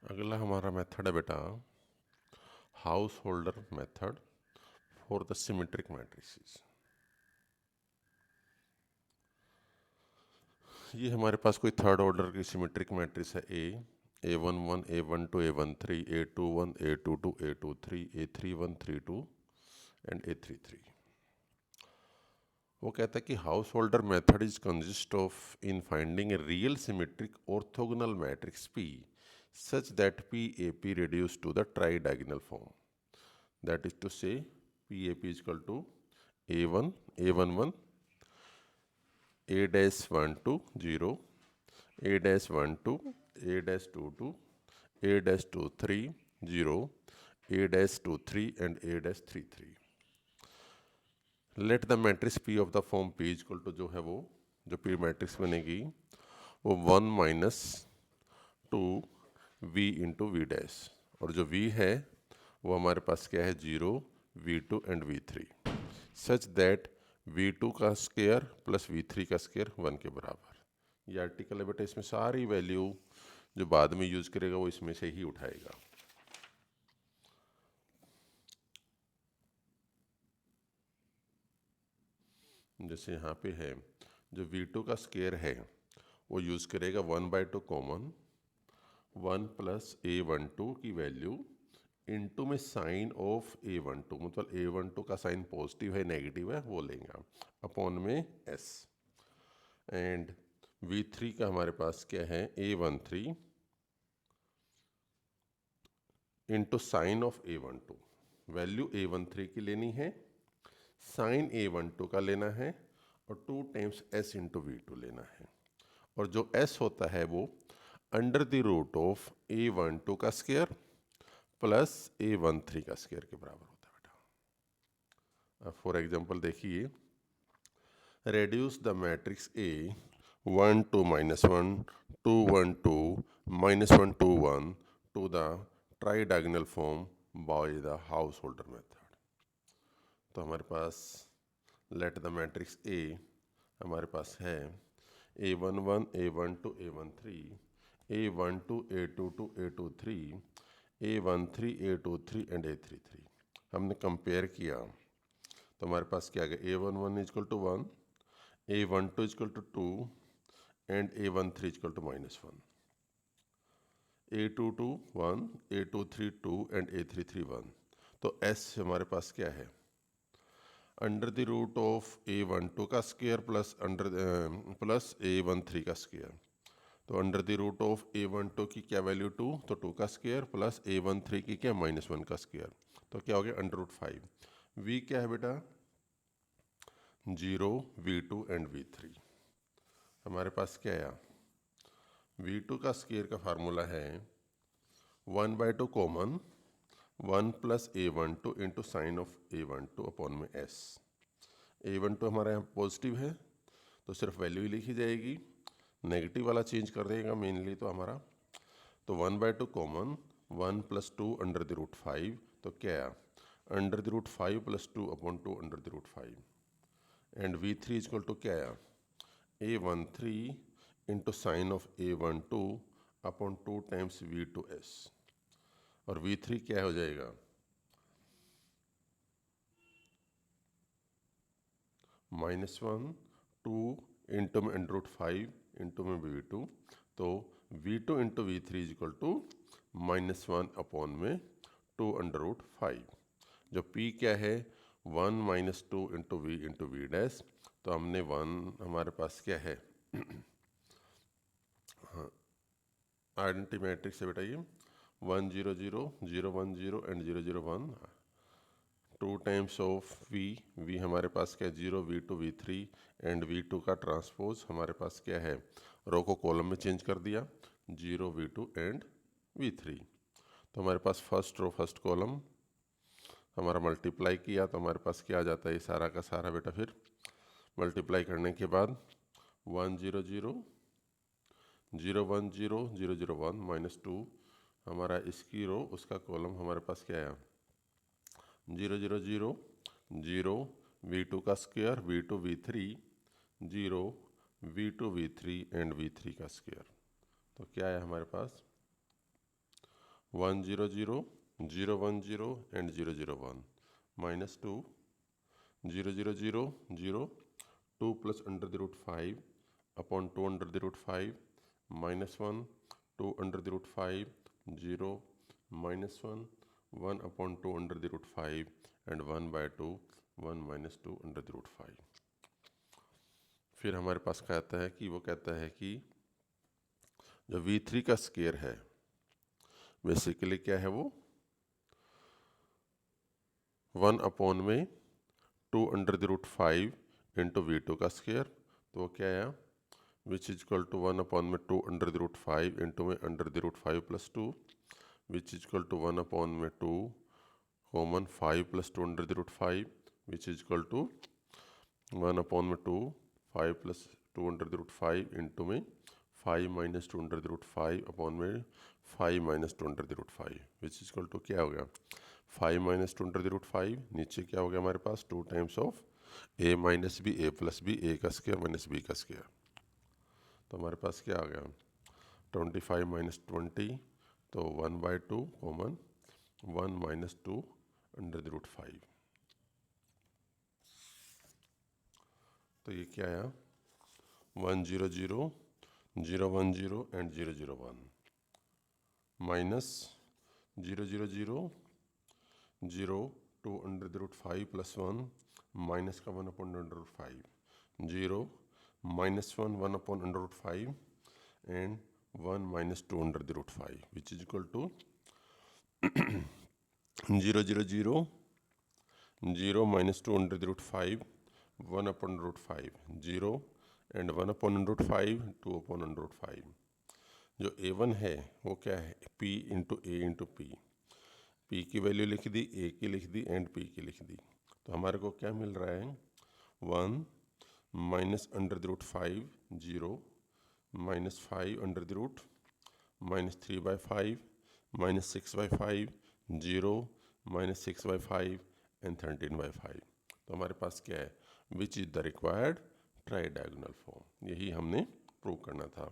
अगला हमारा मेथड है बेटा house holder method for the symmetric matrices. ये हमारे पास कोई थर्ड ऑर्डर की सिमेट्रिक मैट्रिक्स है A11 A12 A13 A21 A22 A23 A31 32 and A33। वो कहता है कि house holder method is consist of in finding a real symmetric orthogonal matrix P such that PAP reduced to the tridiagonal form. That is to say, PAP is equal to A1, A11, A dash 12, 0, A dash 12, A dash 22, A dash 23, 0, A dash 23 and A dash 33. Let the matrix P of the form P is equal to जो है वो जो P matrix बनेगी वो 1 minus 2 V into V dash, और जो V है वो हमारे पास क्या है 0 V2 and V3 such that V2 का स्केयर प्लस V3 का स्केयर 1 के बराबर। ये आर्टिकल है बेटा, इसमें सारी वैल्यू जो बाद में यूज करेगा वो इसमें से ही उठाएगा। जैसे यहाँ पे है जो V2 का स्केयर है वो यूज़ करेगा 1/2 कॉमन 1 प्लस A12 की वैल्यू इनटू में साइन ऑफ A12, मतलब A12 का साइन पॉजिटिव है नेगेटिव है वो लेंगे अपॉन में S, एंड V3 का हमारे पास क्या है A13 into sine of A12, value A13 की लेनी है, साइन A12 का लेना है और 2 टाइम्स S इंटू V2 लेना है, और जो S होता है वो under the root of A12 का स्क्वायर प्लस A13 का स्क्वायर के बराबर होता है बेटा। अब फॉर एग्जांपल देखिए, reduce the matrix A 1 2 -1 2 1 2 -1 2 1 to the tridiagonal form by the householder method. तो हमारे पास लेट द मैट्रिक्स A हमारे पास है A11 A12 A13 A12 A22 A23 A13 A23 and A33। हमने कंपेयर किया तो हमारे पास क्या आ गया A11 equal to 1, A12 equal to 2 and A13 equal to -1, A22 1 A23 2 and A33 1। तो S हमारे पास क्या है under the root of A12 का स्क्वायर प्लस प्लस A13 का स्क्वायर। तो under the root of A12 की क्या वैल्यू 2, तो 2 का स्क्वायर प्लस A13 की क्या -1 का स्क्वायर, तो क्या हो गया अंडर रूट 5। V क्या है बेटा 0 V2 एंड V3। हमारे पास क्या आया V2 का स्क्वायर का फार्मूला है 1/2 common 1 plus A12 into sine of A12 upon में S। A12 हमारे यहाँ पॉजिटिव है तो सिर्फ वैल्यू ही लिखी जाएगी, नेगेटिव वाला चेंज कर देगा मेनली तो हमारा, तो 1/2 common 1 plus 2 under the root 5, तो क्या आया under the root 5 plus 2 upon 2 under the root 5, and V3 equal to क्या आया A13 into sine of A12 upon 2 times V2S, और V3 क्या हो जाएगा -1 2 इंटू में अंडर रूट 5 इंटू में V2, तो V2 into V3 is equal to -1 upon में 2 अंडर रूट 5। जो P क्या है 1 माइनस 2 इंटू V डैश, तो हमने 1 हमारे पास क्या है हाँ आइडेंटिटी मैट्रिक्स है बेटा ये 1 0 0 0 1 0 एंड 0 0 1, 2 टाइम्स ऑफ V हमारे पास क्या है 0 V2 V3 एंड V2 का ट्रांसपोज हमारे पास क्या है रो को कॉलम में चेंज कर दिया 0 V2 एंड V3। तो हमारे पास फर्स्ट रो फर्स्ट कॉलम हमारा मल्टीप्लाई किया तो हमारे पास क्या आ जाता है ये सारा का सारा बेटा, फिर मल्टीप्लाई करने के बाद 1 0 0 0 1 0 0 0 1 -2 हमारा इसकी रो उसका कॉलम हमारे पास क्या है 0 0 0 0 V2 का square V2 V3 0 V2 V3 and V3 का स्क्वायर। तो क्या है हमारे पास 1 0 0 0 1 0 and 0 0 1 minus 2 0 0 0 0 2 plus under the root 5 upon 2 under the root 5 minus 1 2 under the root 5 0 minus 1 1 upon 2 under the root 5 and 1 by 2 1 minus 2 under the root 5। फिर हमारे पास कहता है कि वो कहता है कि जो v3 का स्क्वायर है बेसिकली क्या है वो 1 अपॉन में 2 under the root 5 into v2 का स्क्वायर, तो वो क्या आया which is equal to 1 upon में 2 अंडर द रूट 5 इंटू में under the root 5 plus 2 which is equal to 1 upon में 2 common 5 plus 2 under the root 5 which is equal to 1 upon में 2 5 plus 2 under the root 5 into में 5 minus 2 under the root 5 upon में 5 minus 2 under the root 5 which is equal to क्या हो गया 5 minus 2 under the root 5, नीचे क्या हो गया हमारे पास 2 times of a minus B A plus B A का स्क्वायर माइनस बी का स्क्वायर, तो हमारे पास क्या आ गया 25 माइनस 20 तो 1 by 2 common 1 minus 2 under the root 5, तो ये क्या आया 1 0 0 0 1 0 and 0 0 1 minus 0 0 0 0 2 under the root 5 plus 1 minus का 1 upon under root 5 0 minus 1 upon under root 5 and 1 minus 2 under the root 5 which is equal to 0 0 0 0 minus 2 under the root 5 1 upon root 5 0 and 1 upon under root 5 2 upon under root 5। जो a1 है वो क्या है p into ए into P, p की value लिख दी a की लिख दी and p की लिख दी, तो हमारे को क्या मिल रहा है 1 minus under the root 5 0 minus 5 under the root minus 3 by 5 minus 6 by 5 0 minus 6 by 5 and 13 by 5, तो हमारे पास क्या है which is the required tridiagonal form, यही हमने प्रूव करना था।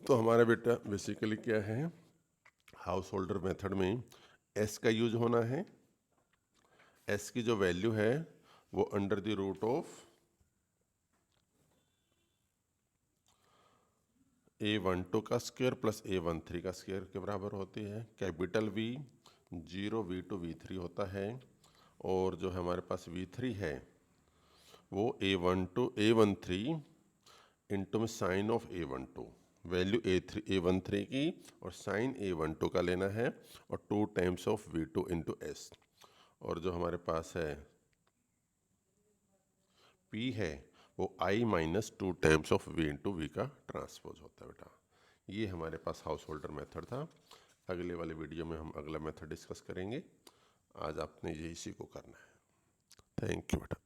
तो हमारा बेटा बेसिकली क्या है हाउस होल्डर मेथड में s का यूज होना है, s की जो वैल्यू है वो under the root of a12 का स्क्वायर प्लस a13 का स्क्वायर के बराबर होती है। कैपिटल V 0 v2 v3 होता है और जो हमारे पास v3 है वो a13 इंटू में sign of a12, value a13 की और साइन a12 का लेना है और 2 times of v2 into S, और जो हमारे पास है p है वो i minus 2 times of v into V का ट्रांसपोज होता है बेटा। ये हमारे पास हाउस होल्डर मेथड था। अगले वाले वीडियो में हम अगला मेथड डिस्कस करेंगे। आज आपने ये इसी को करना है। थैंक यू बेटा।